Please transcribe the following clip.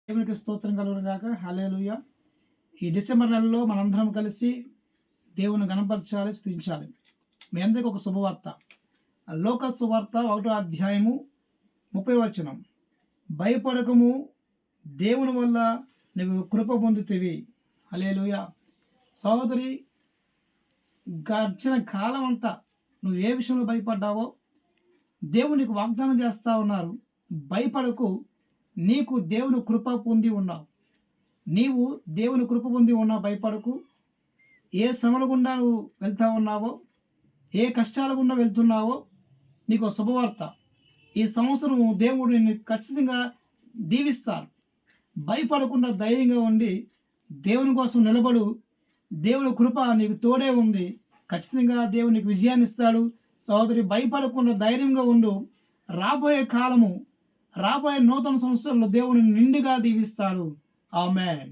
దేవునికి స్తోత్రం కలుగును గాక. హల్లెలూయా. ఈ డిసెంబర్ నెలలో మనందరం కలిసి దేవుని గణపరచాలి, స్తుతించాలి. మీ అందరికీ ఒక శుభవార్త. లోక సువార్త 1వ అధ్యాయము 30వ వచనం. భయపడకము, దేవుని వల్ల నువ్వు కృప పొందుతీవి. హల్లెలూయా. సహోదరి, గడిచిన కాలం అంతా నువ్వు ఏ విషయంలో భయపడ్డావో దేవునికి వాగ్దానం చేస్తా ఉన్నారు. భయపడకు, నీకు దేవుని కృప పొంది ఉన్నావు. నీవు దేవుని కృప పొంది ఉన్నావు. భయపడకు. ఏ శ్రమల గుండా నువ్వు వెళ్తా ఉన్నావో, ఏ కష్టాల గుండా వెళ్తున్నావో, నీకు శుభవార్త. ఈ సంవత్సరం దేవుడు నిన్ను ఖచ్చితంగా దీవిస్తారు. భయపడకుండా ధైర్యంగా ఉండి దేవుని కోసం నిలబడు. దేవుని కృప నీకు తోడే ఉంది. ఖచ్చితంగా దేవుడు నీకు విజయాన్ని ఇస్తాడు. సహోదరి, భయపడకుండా ధైర్యంగా ఉండు. రాబోయే కాలము, రాబోయే నూతన సంవత్సరంలో దేవుని నిండుగా దీవిస్తాడు. ఆమేన్.